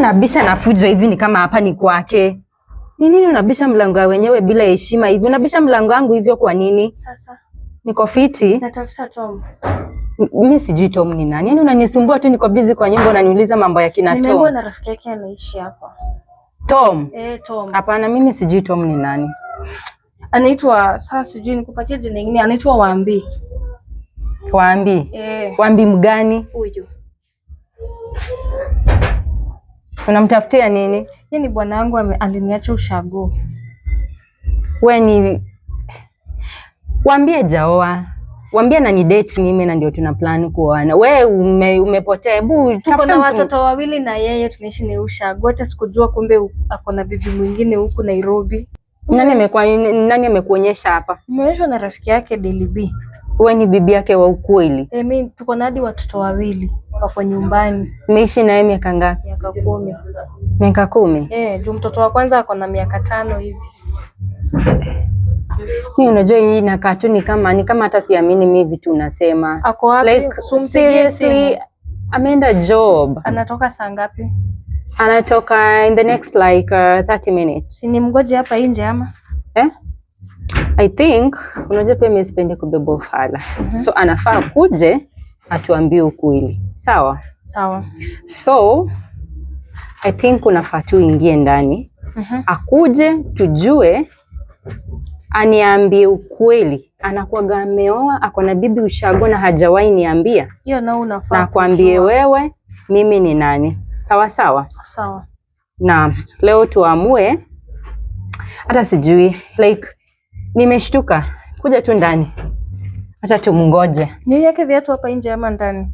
unabisha na fujo hivi ni kama hapa ni kwake? Ni nini unabisha mlango wenyewe bila heshima hivi? Unabisha mlango wangu hivyo kwa nini? Sasa niko fiti. Natafuta Tom. Mimi sijui Tom ni nani. Yaani unanisumbua tu, niko busy kwa nyumba, unaniuliza mambo ya kina Tom. Nimeambiwa na rafiki yake anaishi hapa. Tom? Tom. Hapana, mimi sijui Tom ni nani. Anaitwa sasa, sijui nikupatie jina lingine, anaitwa Wambi. Wambi? Wambi mgani? Huyu. Unamtafutia nini? Yeye ni bwana wangu, aliniacha ushago. Wewe ni Wambie jaoa. Wambie na ni date mimi na ndio tuna plan kuoana. Wewe umepotea. Hebu tafuta watoto wawili na yeye tunaishi ni ushago. Hata sikujua kumbe ako na bibi mwingine huku Nairobi. Nani amekuonyesha hapa? Nimeonyeshwa na rafiki yake Delibi. Wewe ni bibi yake wa ukweli? Mimi tuko na hadi watoto wawili wako nyumbani. Umeishi naye miaka ngapi? Miaka 10. Miaka 10? Juu mtoto wa kwanza ako na miaka 5 hivi. Mimi unajua hii inakaa tu ni kama hata siamini mimi vitu unasema. Ako wapi? Like seriously, ameenda job. Anatoka saa ngapi? Anatoka in the next like 30 minutes. Si nimgoje hapa nje ama? I think unajua pia mimi sipendi kubeba ufala. So anafaa kuje atuambie ukweli. Sawa? Sawa. So I think unafaa tu ingie ndani. Akuje tujue, aniambie ukweli. Anakuwaga ameoa, ako na bibi ushago na hajawahi niambia. Hiyo na unafaa. Na kuambie wewe mimi ni nani. Sawa sawa? Sawa. Na leo tuamue, hata sijui like nimeshtuka. Kuja tu ndani. Acha tumungoje. Niweke viatu hapa nje ama ndani?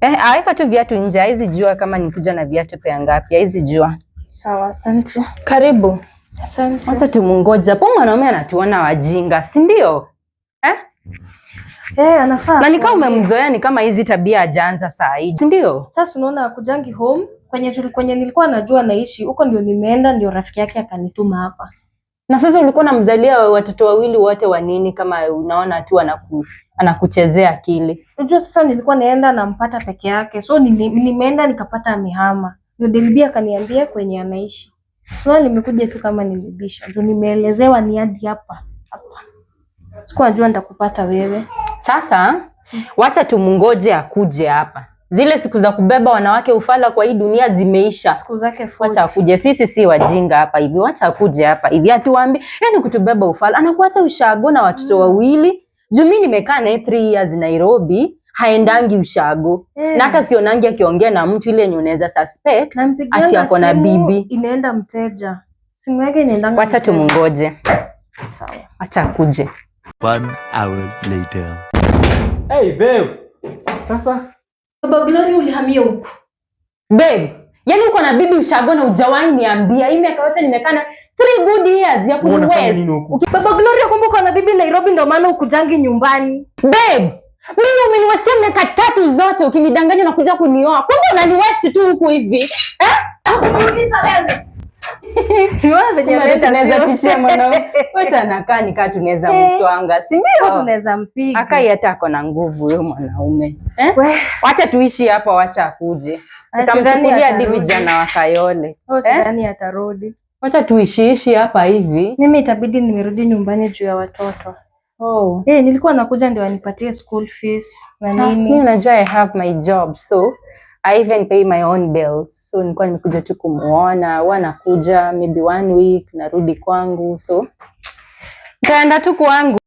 Aweka tu viatu nje. Haizi jua kama nikuja na viatu pea ngapi. Haizi jua. Sawa, asante. Karibu. Asante. Acha tumungoje. Hapo mwanaume anatuona wajinga, si ndio? Anafaa. Na nikao umemzoea, ni kama hizi tabia hajaanza saa hii, si ndio? Sasa unaona akujangi home kwenye nilikuwa najua naishi huko, ndio nimeenda, ndio rafiki yake akanituma hapa. Na sasa ulikuwa unamzalia watoto wawili wote wa nini kama unaona tu anakuchezea akili? Unajua sasa nilikuwa naenda nampata peke yake. So nimeenda nikapata amehama. Ndio Delbi akaniambia kwenye anaishi. So nimekuja tu kama nilibisha. Ndio nimeelezewa ni hadi hapa. Sikuwa najua nitakupata wewe. Sasa wacha tumungoje akuje hapa. Zile siku za kubeba wanawake ufala kwa hii dunia zimeisha. Siku zake 40. Wacha akuje, sisi si wajinga hapa hivi. Wacha akuje hapa hivi. Atuambie, yani kutubeba ufala. Anakuacha ushago na watoto wawili. Juu mimi nimekaa naye 3 years Nairobi, haendangi ushago. Na hata sionangi akiongea na mtu ile yenye unaweza suspect ati ako na bibi. Inaenda mteja. Simu yake inaenda. Wacha tumungoje. Sawa. Acha akuje. 1 hour later. Hey babe. Sasa Baba Glory ulihamia huko. Babe, yani uko na bibi ushago na hujawahi niambia. Hii miaka yote nimekaa na 3 good years ya kuwest. Baba Glory akumbuka na bibi Nairobi ndio maana ukujangi nyumbani. Babe, mimi umeniwestia miaka 3 zote ukinidanganya na kuja kunioa. Kumbe unaniwest tu huku hivi. Uniuliza wewe. Wewe venye tunaweza tishia mwanaume. Wewe anakaa nikaa tunaweza mtwanga, si ndio? Tunaweza mpiga. Akai hata ako na nguvu huyo mwanaume. Wacha tuishi hapa, wacha akuje. Tutamchukulia hadi vijana wa Kayole. Sidhani atarudi. Wacha tuishi hapa hivi. Mimi itabidi nimerudi nyumbani juu ya watoto. Nilikuwa nakuja ndio anipatie school fees na nini. Mimi najua I have my job, so I even pay my own bills. So nilikuwa nimekuja tu kumuona, wanakuja maybe 1 week narudi kwangu, so nitaenda tu kwangu.